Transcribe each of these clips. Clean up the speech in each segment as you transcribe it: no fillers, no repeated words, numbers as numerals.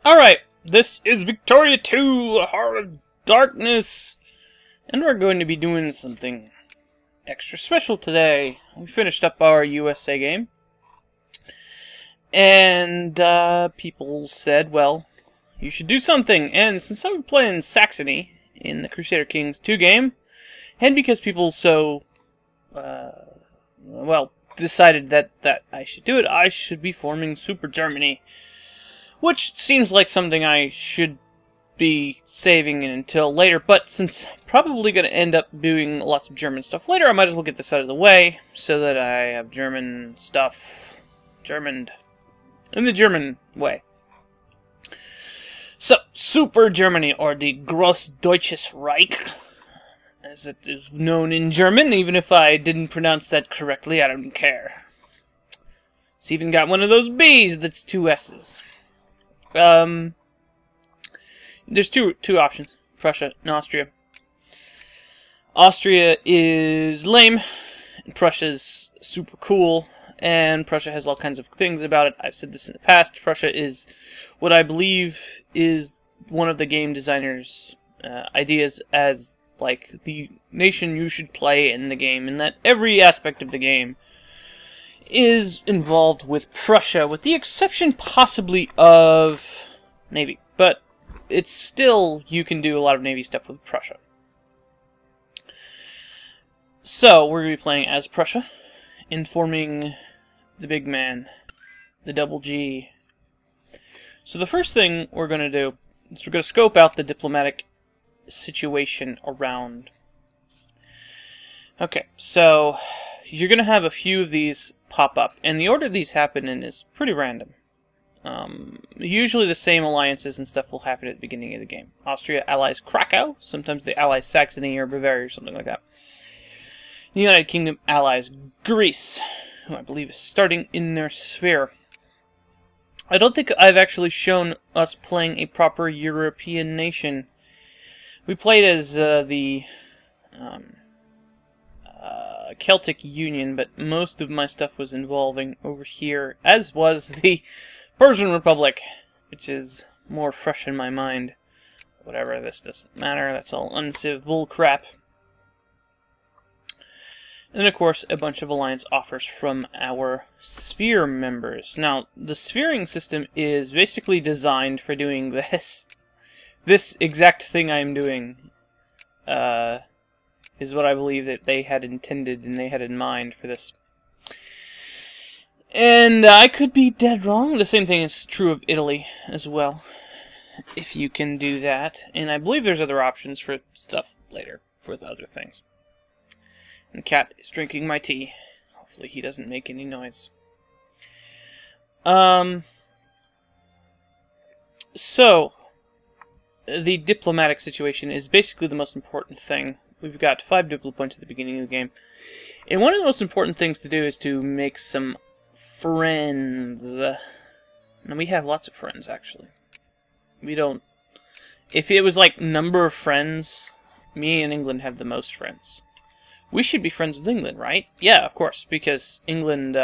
Alright, this is Victoria 2, Heart of Darkness, and we're going to be doing something extra special today. We finished up our USA game, and people said, well, you should do something, and since I'm playing Saxony in the Crusader Kings 2 game, and because people so, well, decided that I should do it, I should be forming Super Germany. Which seems like something I should be saving until later, but since I'm probably going to end up doing lots of German stuff later, I might as well get this out of the way, so that I have German stuff Germaned in the German way. So, Super Germany, or the Großdeutsches Reich, as it is known in German. Even if I didn't pronounce that correctly, I don't care. It's even got one of those B's that's two S's. There's two options, Prussia and Austria. Austria is lame, and Prussia's super cool, and Prussia has all kinds of things about it. I've said this in the past. Prussia is what I believe is one of the game designers' ideas as, like, the nation you should play in the game, and that every aspect of the game is involved with Prussia, with the exception possibly of Navy. But it's still, you can do a lot of Navy stuff with Prussia. So, we're going to be playing as Prussia, informing the big man, the double G. So the first thing we're going to do is we're going to scope out the diplomatic situation around. Okay, so you're going to have a few of these pop up, and the order these happen in is pretty random. Usually the same alliances and stuff will happen at the beginning of the game. Austria allies Krakow, sometimes they ally Saxony or Bavaria or something like that. The United Kingdom allies Greece, who I believe is starting in their sphere. I don't think I've actually shown us playing a proper European nation. We played as the Celtic Union, but most of my stuff was involving over here, as was the Persian Republic, which is more fresh in my mind. Whatever, this doesn't matter, that's all unciv bullcrap. And of course, a bunch of alliance offers from our sphere members. Now, the sphering system is basically designed for doing this. This exact thing I'm doing is what I believe that they had intended and they had in mind for this. And I could be dead wrong. The same thing is true of Italy as well, if you can do that. And I believe there's other options for stuff later, for the other things. And Cat is drinking my tea. Hopefully he doesn't make any noise. So, the diplomatic situation is basically the most important thing. We've got 5 diplo points at the beginning of the game. And one of the most important things to do is to make some friends. And we have lots of friends, actually. We don't... If it was like number of friends, me and England have the most friends. We should be friends with England, right? Yeah, of course, because England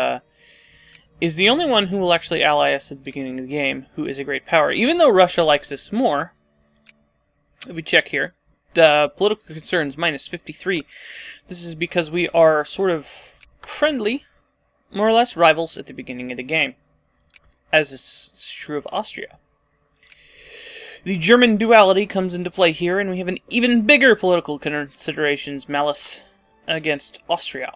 is the only one who will actually ally us at the beginning of the game, who is a great power. Even though Russia likes us more, if we check here, political concerns, minus 53. This is because we are sort of friendly, more or less rivals at the beginning of the game, as is true of Austria. The German duality comes into play here, and we have an even bigger political considerations, malice against Austria.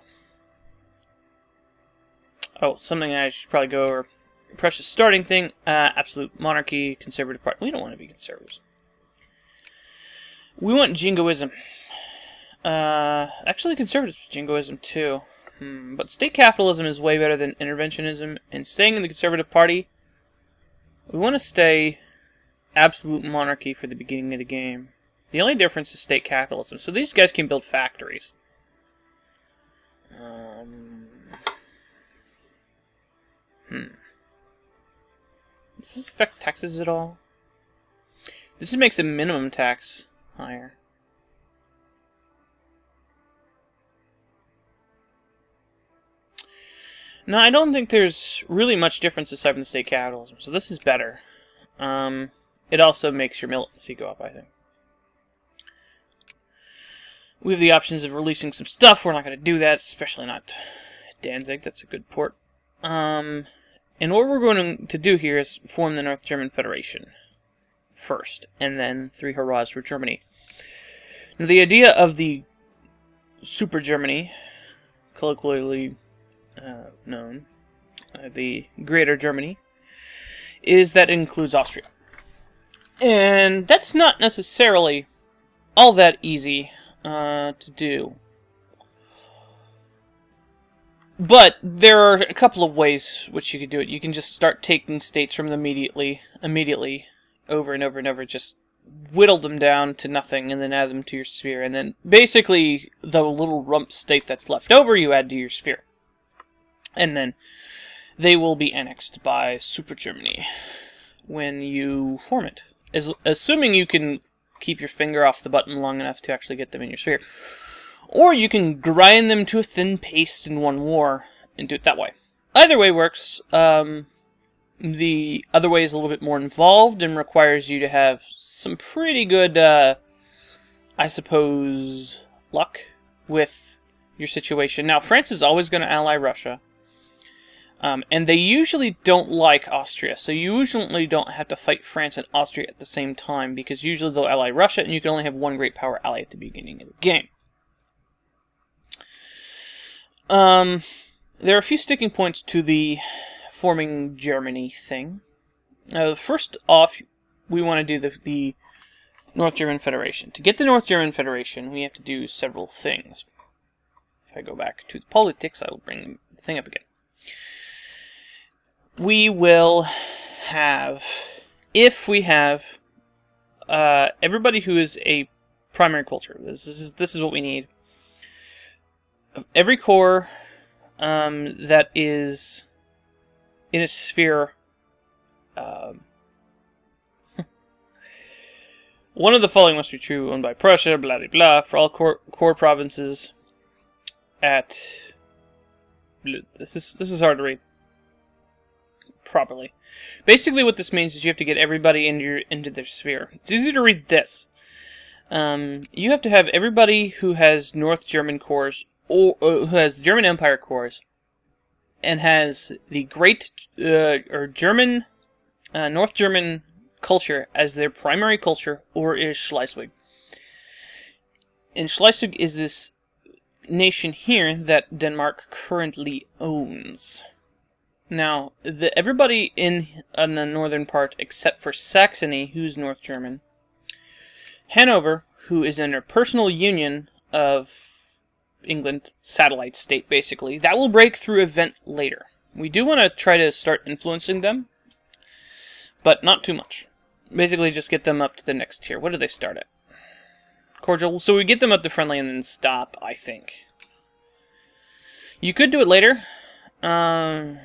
Oh, something I should probably go over. Prussia's starting thing, absolute monarchy, conservative party. We don't want to be conservatives. We want jingoism. Actually, conservatives jingoism too. But state capitalism is way better than interventionism. And staying in the conservative party, we want to stay absolute monarchy for the beginning of the game. The only difference is state capitalism. So these guys can build factories. Does this affect taxes at all? This makes a minimum tax higher. No, I don't think there's really much difference aside from the state capitalism, so this is better. It also makes your militancy go up, I think. We have the options of releasing some stuff. We're not going to do that, especially not Danzig. That's a good port. And what we're going to do here is form the North German Federation first, and then 3 hurrahs for Germany. Now, the idea of the Super Germany, colloquially known, the Greater Germany, is that it includes Austria. And that's not necessarily all that easy to do. But there are a couple of ways which you could do it. You can just start taking states from them immediately, over and over and over, just whittle them down to nothing and then add them to your sphere. And then basically the little rump state that's left over you add to your sphere. And then they will be annexed by Super Germany when you form it. Assuming you can keep your finger off the button long enough to actually get them in your sphere. Or you can grind them to a thin paste in one war and do it that way. Either way works. The other way is a little bit more involved and requires you to have some pretty good, I suppose, luck with your situation. Now, France is always going to ally Russia. And they usually don't like Austria, so you usually don't have to fight France and Austria at the same time, because usually they'll ally Russia, and you can only have one great power ally at the beginning of the game. There are a few sticking points to the forming Germany thing. First off, we want to do the North German Federation. To get the North German Federation, we have to do several things. If I go back to the politics, I will bring the thing up again. We will have, if we have everybody who is a primary culture, this is what we need. Every core that is in a sphere, one of the following must be true: owned by Prussia, blah blah blah, for all core provinces. At this is hard to read properly. Basically, what this means is you have to get everybody into their sphere. It's easy to read this. You have to have everybody who has North German cores, or who has German Empire cores, and has the Great German North German culture as their primary culture, or is Schleswig. And Schleswig is this nation here that Denmark currently owns. Now, everybody in the northern part, except for Saxony, who's North German, Hanover, who is in a personal union of England, satellite state, basically, that will break through event later. We do want to try to start influencing them, but not too much. Basically, just get them up to the next tier. What do they start at? Cordial. So we get them up to friendly and then stop, I think. You could do it later. But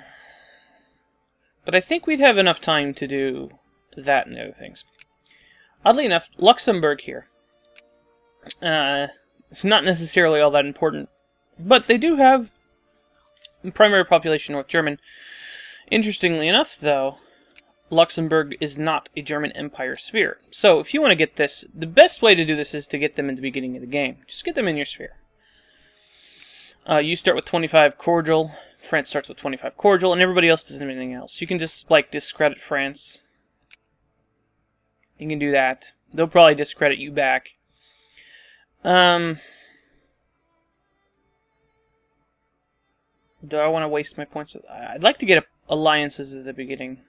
I think we'd have enough time to do that and other things. Oddly enough, Luxembourg here. It's not necessarily all that important, but they do have primary population North German. Interestingly enough, though, Luxembourg is not a German Empire sphere. So if you want to get this, the best way to do this is to get them in the beginning of the game. Just get them in your sphere. You start with 25 cordial, France starts with 25 cordial, and everybody else does anything else. You can just, like, discredit France. You can do that. They'll probably discredit you back. Do I want to waste my points? I'd like to get alliances at the beginning.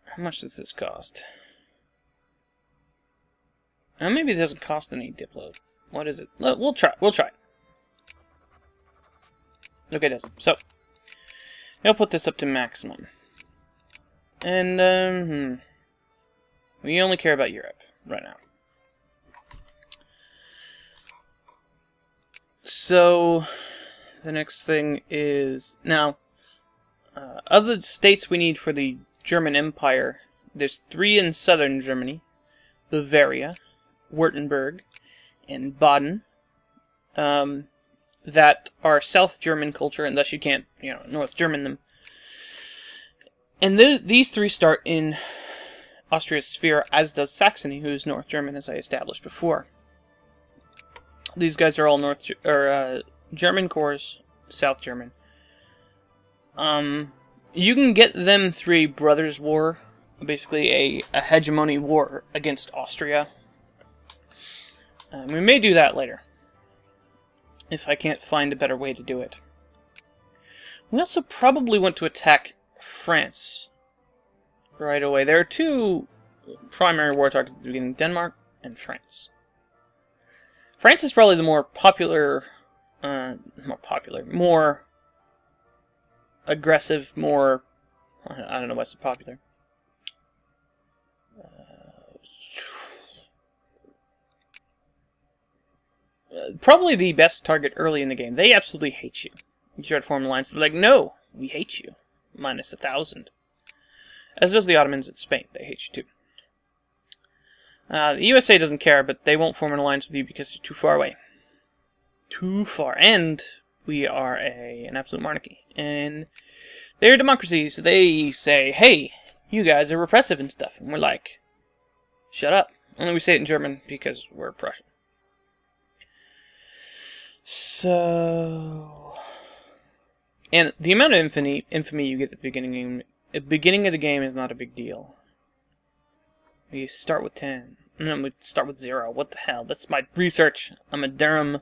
How much does this cost? Maybe it doesn't cost any diplo. What is it? We'll try. We'll try. Okay, it doesn't. So, I'll put this up to maximum. And, we only care about Europe right now. So, the next thing is... Now, other states we need for the German Empire, there's 3 in southern Germany. Bavaria, Württemberg, and Baden. That are South German culture, and thus you can't, North German them. And these three start in Austria's sphere, as does Saxony, who's North German, as I established before. These guys are all German cores, South German. You can get them through a brothers' war, basically a hegemony war against Austria. We may do that later, if I can't find a better way to do it. We also probably want to attack France right away. There are two primary war targets at the beginning: Denmark and France. France is probably the more more aggressive, more, I don't know what's popular. Probably the best target early in the game. They absolutely hate you. You try to form an alliance, they're like, no, we hate you. Minus 1,000. As does the Ottomans in Spain. They hate you too. The USA doesn't care, but they won't form an alliance with you because you're too far away. Too far. And we are an absolute monarchy. And they're democracies. So they say, hey, you guys are repressive and stuff. And we're like, shut up. Only we say it in German because we're Prussian. So... And the amount of infamy you get at the beginning of the game is not a big deal. We start with 10. No, we start with 0. What the hell? That's my research. I'm a Durham.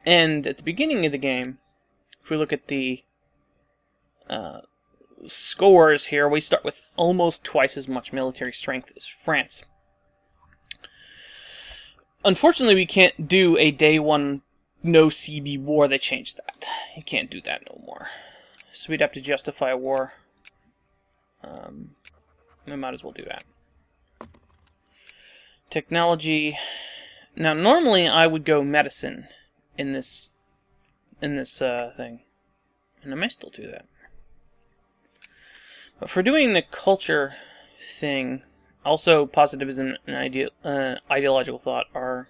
And at the beginning of the game, if we look at the scores here, we start with almost twice as much military strength as France. Unfortunately, we can't do a day one no CB war. They changed that. You can't do that no more. So we'd have to justify a war. We might as well do that. Technology. Now, normally I would go medicine in this thing, and I may still do that. But for doing the culture thing, also positivism and ideological thought are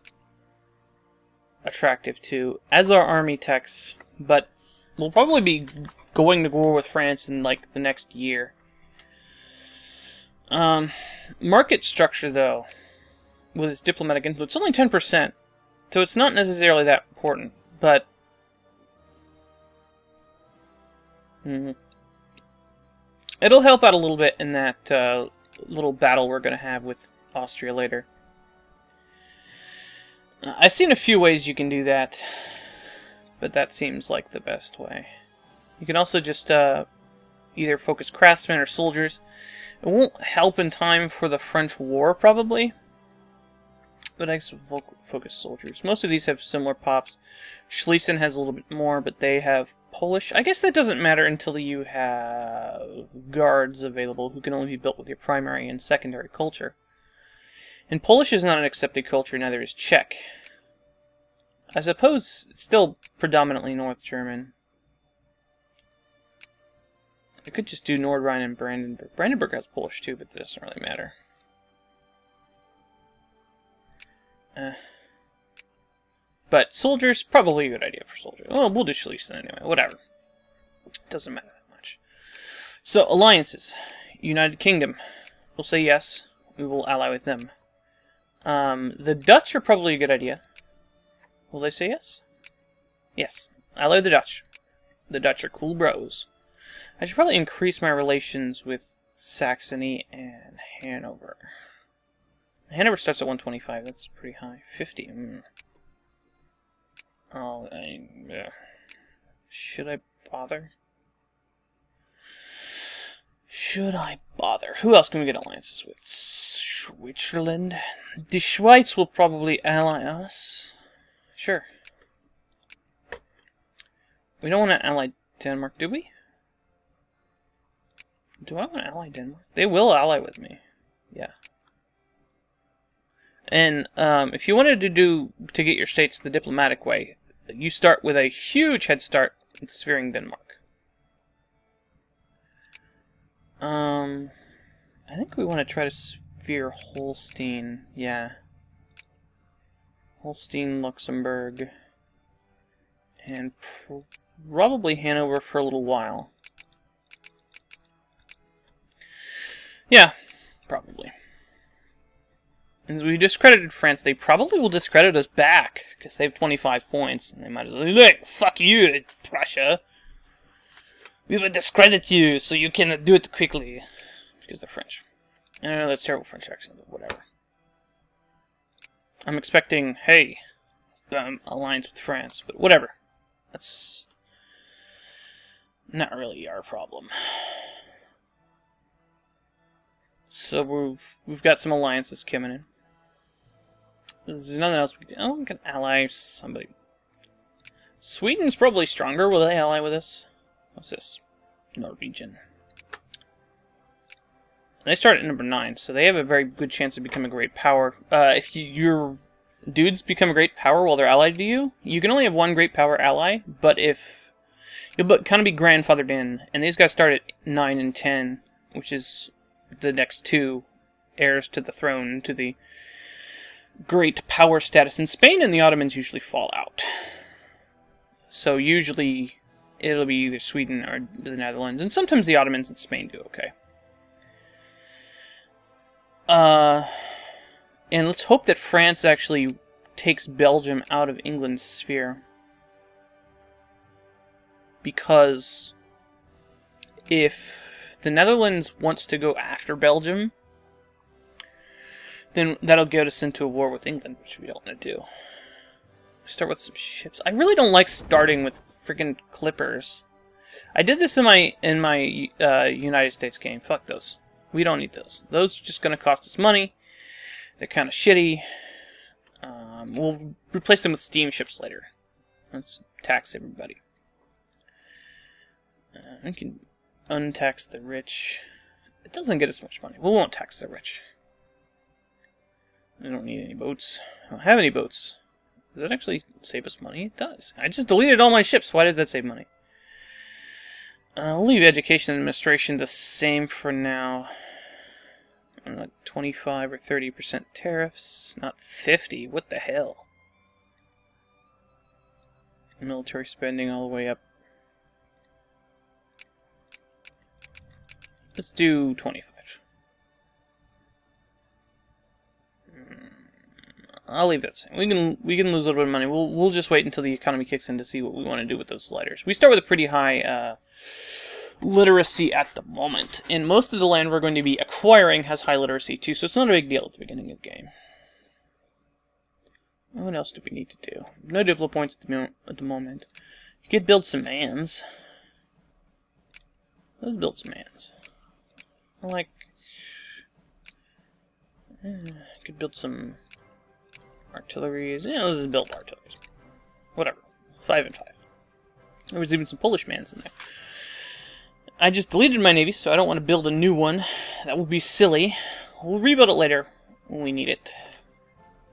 attractive too, as are army techs. But we'll probably be going to war with France in like the next year. Market structure, though, with its diplomatic influence, it's only 10%, so it's not necessarily that important, but it'll help out a little bit in that little battle we're going to have with Austria later. I've seen a few ways you can do that, but that seems like the best way. You can also just either focus craftsmen or soldiers. It won't help in time for the French War, probably. But I guess we'll focus soldiers. Most of these have similar pops. Schlesien has a little bit more, but they have Polish. I guess that doesn't matter until you have guards available who can only be built with your primary and secondary culture. And Polish is not an accepted culture, neither is Czech. I suppose it's still predominantly North German. I could just do Nordrhein and Brandenburg. Brandenburg has Polish too, but that doesn't really matter. But soldiers, probably a good idea for soldiers. Well, we'll do Schlesien anyway, whatever. Doesn't matter that much. So, alliances. United Kingdom. We'll say yes. We will ally with them. The Dutch are probably a good idea. Will they say yes? Yes. Ally with the Dutch. The Dutch are cool bros. I should probably increase my relations with Saxony and Hanover. Hanover starts at 125. That's pretty high. 50. Oh, should I bother? Should I bother? Who else can we get alliances with? Switzerland. The Schweiz will probably ally us. Sure. We don't want to ally Denmark, do we? Do I want to ally Denmark? They will ally with me. Yeah. And if you wanted to get your states the diplomatic way, you start with a huge head start in sphering Denmark. I think we want to try to sphere Holstein. Yeah. Holstein, Luxembourg, and probably Hanover for a little while. Yeah, probably. And we discredited France. They probably will discredit us back, because they have 25 points, and they might as well, look, fuck you, Prussia. We will discredit you, so you cannot do it quickly. Because they're French. I know that's terrible French accent, but whatever. I'm expecting, hey, alliance with France, but whatever. That's not really our problem. So we've got some alliances coming in. There's nothing else we can do. Oh, we can ally somebody. Sweden's probably stronger. Will they ally with us? What's this? Norwegian. They start at number 9, so they have a very good chance of becoming a great power. If your dudes become a great power while they're allied to you, you can only have one great power ally, but if you'll kind of be grandfathered in, and these guys start at 9 and 10, which is the next 2 heirs to the throne, to the great power status. In Spain and the Ottomans usually fall out. So usually it'll be either Sweden or the Netherlands, and sometimes the Ottomans and Spain do okay. And let's hope that France actually takes Belgium out of England's sphere. Because if the Netherlands wants to go after Belgium, then that'll get us into a war with England, which we don't want to do. Start with some ships. I really don't like starting with freaking clippers. I did this in my United States game. Fuck those. We don't need those. Those are just going to cost us money. They're kind of shitty. We'll replace them with steamships later. Let's tax everybody. We can untax the rich. It doesn't get us much money. We won't tax the rich. We don't need any boats. I don't have any boats. Does that actually save us money? It does. I just deleted all my ships. Why does that save money? We'll leave education and administration the same for now. Like 25 or 30% tariffs, not 50. What the hell? Military spending all the way up. Let's do 25. I'll leave that the same. We can lose a little bit of money. We'll just wait until the economy kicks in to see what we want to do with those sliders. We start with a pretty high literacy at the moment, and most of the land we're going to be acquiring has high literacy too, so it's not a big deal at the beginning of the game. What else do we need to do? No diplo points at the moment. You could build some mans. Let's build some mans. I like... could build some artilleries. Yeah, let's just build artilleries. Whatever. 5 and 5. There was even some Polish mans in there. I just deleted my navy, so I don't want to build a new one. That would be silly. We'll rebuild it later when we need it.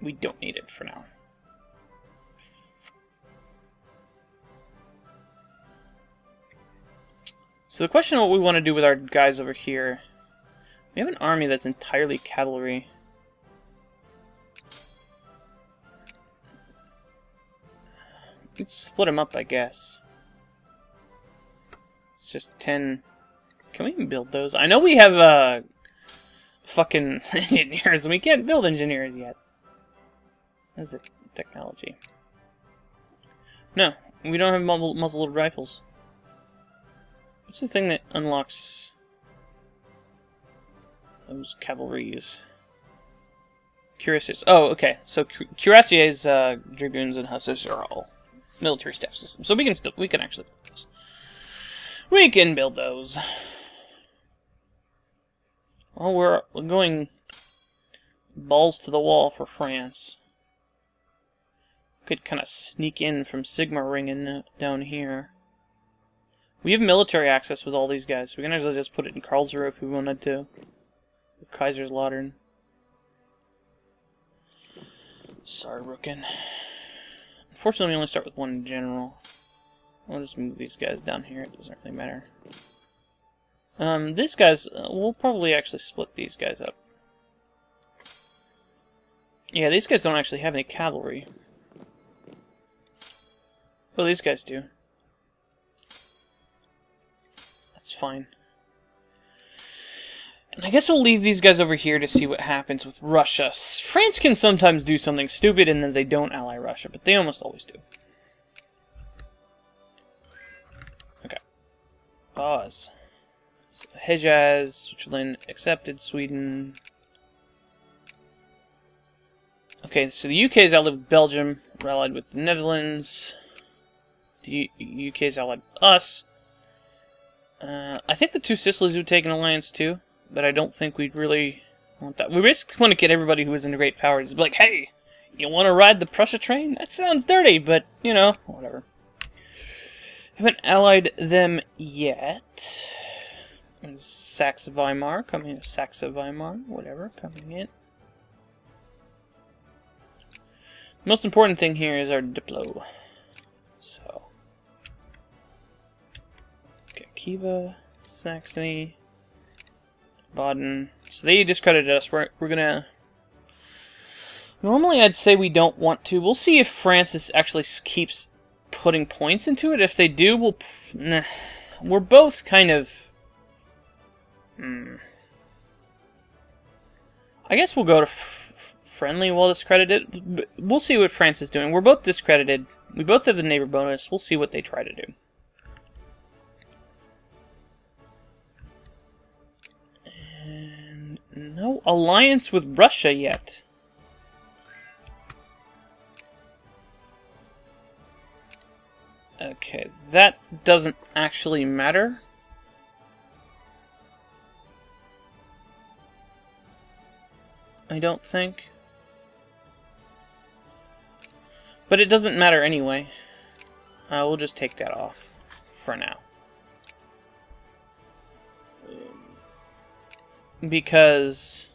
We don't need it for now. So the question of what we want to do with our guys over here. We have an army that's entirely cavalry. Let's split them up, I guess. It's just 10. Can we even build those? I know we have fucking engineers, and we can't build engineers yet. That's the technology. No, we don't have muzzle-loaded rifles. What's the thing that unlocks those cavalries? Cuirassiers. Oh, okay. So cuirassiers, dragoons, and hussars are all military staff systems. So we can actually build those. We can build those. Well, we're going balls to the wall for France. Could kind of sneak in from Sigma ringing down here. We have military access with all these guys, so we can actually just put it in Karlsruhe if we wanted to. Kaiserslautern. Saarbrücken. Unfortunately, we only start with one general. We'll just move these guys down here, it doesn't really matter. These guys, we'll probably actually split these guys up. Yeah, these guys don't actually have any cavalry. Well, these guys do. That's fine. And I guess we'll leave these guys over here to see what happens with Russia. France can sometimes do something stupid and then they don't ally Russia, but they almost always do. Okay. Pause. So Hejaz, Switzerland, accepted, Sweden. Okay, so the UK is allied with Belgium, we're allied with the Netherlands. The UK is allied with us. I think the Two Sicilies would take an alliance too, but I don't think we'd really want that. We basically want to get everybody who is in the great powers to be like, hey, you want to ride the Prussia train? That sounds dirty, but, you know, whatever. Haven't allied them yet. Saxe-Weimar, coming in. Saxe-Weimar, whatever, coming in. The most important thing here is our Diplo. So. Okay, Kiva, Saxony, Baden. So they discredited us. We're gonna... Normally I'd say we don't want to. We'll see if France actually keeps putting points into it. If they do, we'll... Nah. We're both kind of... I guess we'll go to friendly while discredited. We'll see what France is doing. We're both discredited. We both have the neighbor bonus. We'll see what they try to do. And no alliance with Russia yet. Okay, that doesn't actually matter. I don't think. But it doesn't matter anyway. We'll just take that off for now. Because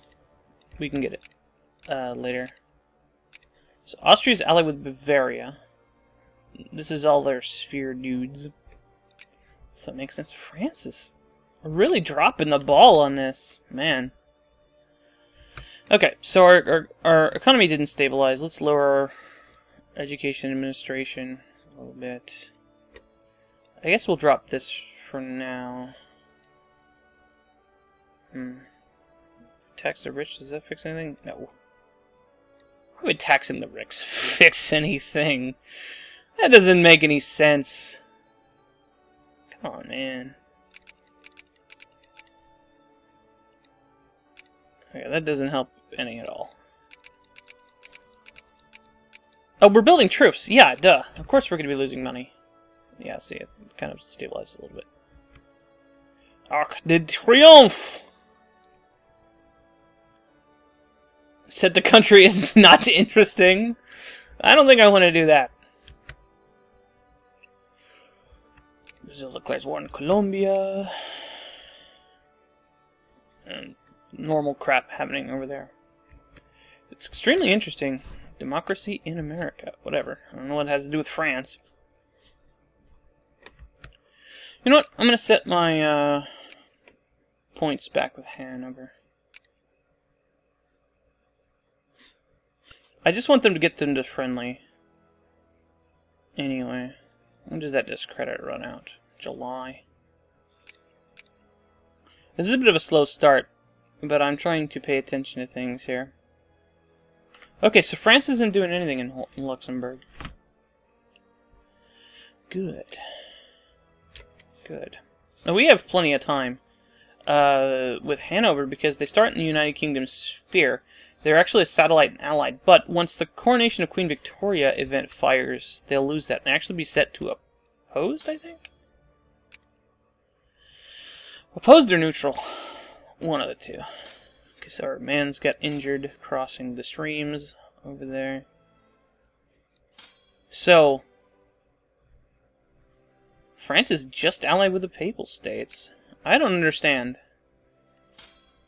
we can get it later. So Austria's allied with Bavaria. This is all their sphere dudes. Does that make sense? France is really dropping the ball on this, man. Okay, so our economy didn't stabilize. Let's lower our education administration a little bit. I guess we'll drop this for now. Tax the rich, does that fix anything? No. Why would taxing the rich fix anything? That doesn't make any sense. Come on, man. Okay, that doesn't help any at all. Oh, we're building troops. Yeah, duh. Of course we're going to be losing money. Yeah, see, it kind of stabilized a little bit. Arc de Triomphe! Said the country is not interesting. I don't think I want to do that. Brazil declares war on Colombia. And normal crap happening over there. It's extremely interesting. Democracy in America. Whatever. I don't know what it has to do with France. You know what? I'm going to set my points back with Hanover. I just want them to get them to friendly. Anyway. When does that discredit run out? July. This is a bit of a slow start, but I'm trying to pay attention to things here. Okay, so France isn't doing anything in Luxembourg. Good. Good. Now we have plenty of time with Hanover because they start in the United Kingdom sphere. They're actually a satellite and allied, but once the Coronation of Queen Victoria event fires, they'll lose that and actually be set to opposed, I think? Opposed or neutral? One of the two. Because our man's got injured crossing the streams over there. So, France is just allied with the Papal States. I don't understand.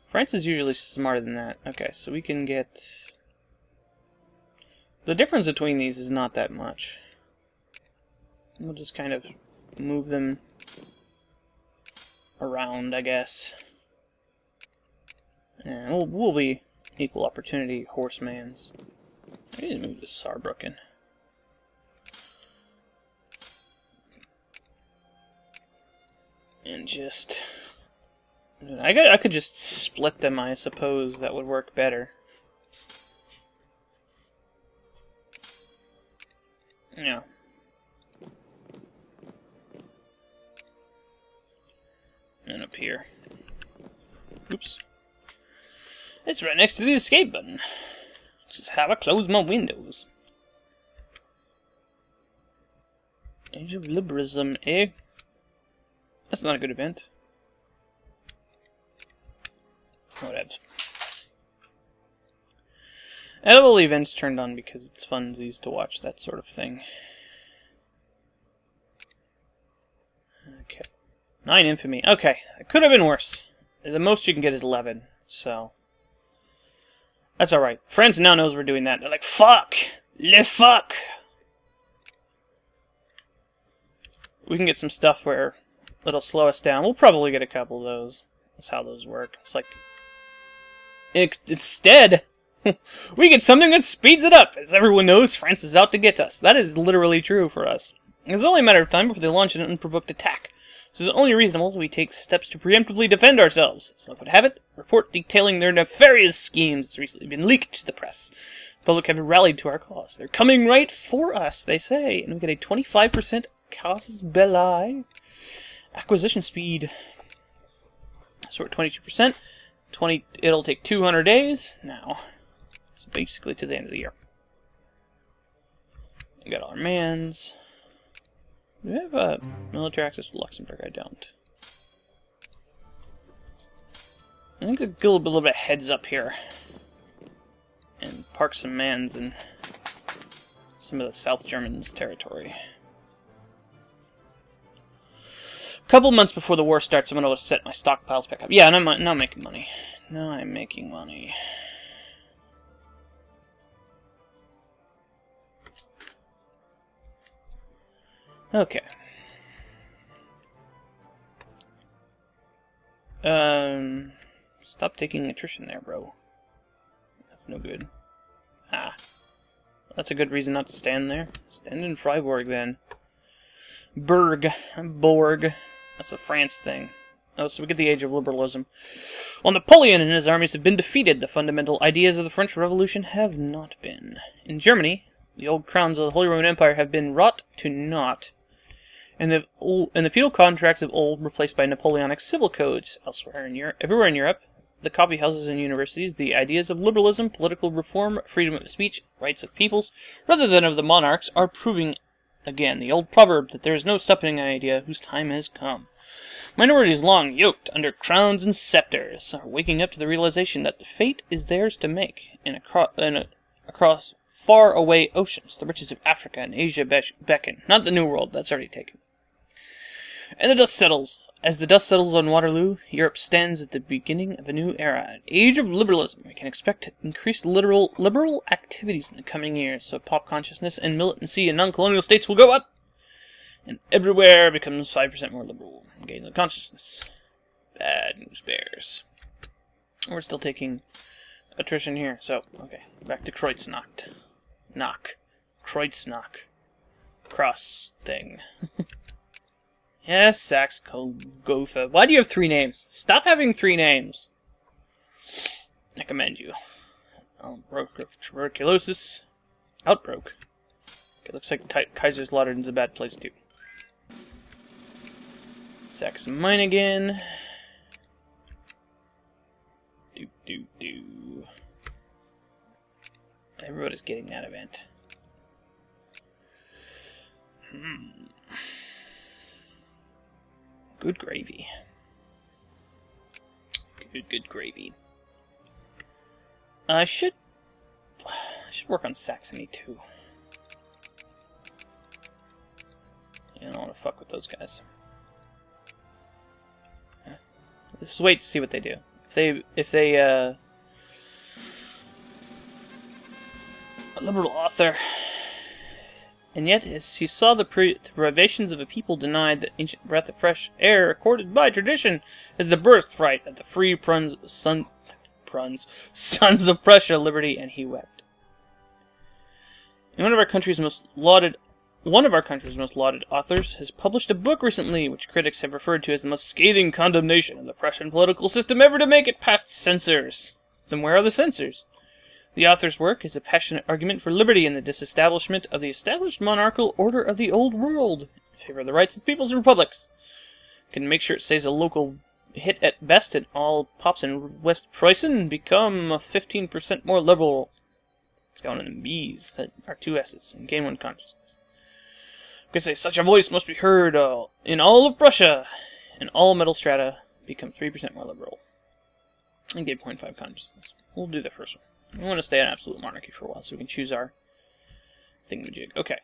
France is usually smarter than that. Okay, so we can get... The difference between these is not that much. We'll just kind of move them around, I guess. And we'll be equal opportunity horsemans. I need to move to Saarbrücken. And just... I could just split them, I suppose. That would work better. Yeah. And up here. Oops. It's right next to the escape button. This is how I close my windows. Age of Liberalism, eh? That's not a good event. Whatever. Edible events turned on because it's funsies to watch that sort of thing. Okay. 9 infamy. Okay. It could have been worse. The most you can get is 11, so... That's alright. France now knows we're doing that. They're like, fuck! Le fuck! We can get some stuff where it'll slow us down. We'll probably get a couple of those. That's how those work. It's like... Instead, we get something that speeds it up. As everyone knows, France is out to get us. That is literally true for us. It's only a matter of time before they launch an unprovoked attack. So it's only reasonable we take steps to preemptively defend ourselves. As luck would have it, a report detailing their nefarious schemes has recently been leaked to the press. The public have rallied to our cause. They're coming right for us, they say. And we get a 25% casus belli acquisition speed. So we're at 22%. It'll take 200 days now. So basically to the end of the year. We got all our mans. Do we have military access to Luxembourg? I don't. I think we'll get a little bit of heads up here. And park some mans in some of the South Germans' territory. Couple months before the war starts, I'm going to set my stockpiles back up. Yeah, and I'm making money. Now I'm making money. Okay. Stop taking attrition there, bro. That's no good. Ah. That's a good reason not to stand there. Stand in Freiburg, then. Borg. That's a France thing. Oh, so we get the age of liberalism. While Napoleon and his armies have been defeated, the fundamental ideas of the French Revolution have not been. In Germany, the old crowns of the Holy Roman Empire have been wrought to naught, and the feudal contracts of old replaced by Napoleonic civil codes. Everywhere in Europe, the coffee houses and universities, the ideas of liberalism, political reform, freedom of speech, rights of peoples, rather than of the monarchs, are proving again the old proverb that there is no stopping an idea whose time has come. Minorities long yoked under crowns and scepters are waking up to the realization that the fate is theirs to make, and across far-away oceans, the riches of Africa and Asia beckon. Not the New World, that's already taken. And the dust settles. As the dust settles on Waterloo, Europe stands at the beginning of a new era, an age of liberalism. We can expect increased liberal activities in the coming years, so pop consciousness and militancy in non-colonial states will go up, and everywhere becomes 5% more liberal. Gains of consciousness. Bad news bears. We're still taking attrition here, so, okay, back to Kreuznach. Kreuznach. Cross thing. Yes, Sax-Gotha. Why do you have 3 names? Stop having 3 names. I commend you. Outbreak of tuberculosis. Outbroke. Okay, looks like Kaiserslautern's a bad place too. Sax mine again. Do. Everybody's getting that event. Good gravy. Good gravy. I should work on Saxony too. Yeah, I don't want to fuck with those guys. Let's wait to see what they do. If they a liberal author. And yet, as he saw the privations of a people denied the ancient breath of fresh air accorded by tradition as the birthright of the free sons of Prussia, liberty, and he wept. In one of our country's most lauded One of our country's most lauded authors has published a book recently which critics have referred to as the most scathing condemnation of the Prussian political system ever to make it past censors. Then where are the censors? The author's work is a passionate argument for liberty and the disestablishment of the established monarchical order of the old world, in favor of the rights of peoples and republics. Can make sure it stays a local hit at best, and all pops in West Preussen become 15% more liberal. It's going in B's, that are 2 S's, and gain 1 consciousness. We can say such a voice must be heard in all of Prussia, and all metal strata become 3% more liberal. And gain 0.5 consciousness. We'll do the first one. We want to stay in absolute monarchy for a while, so we can choose our thingamajig. Okay.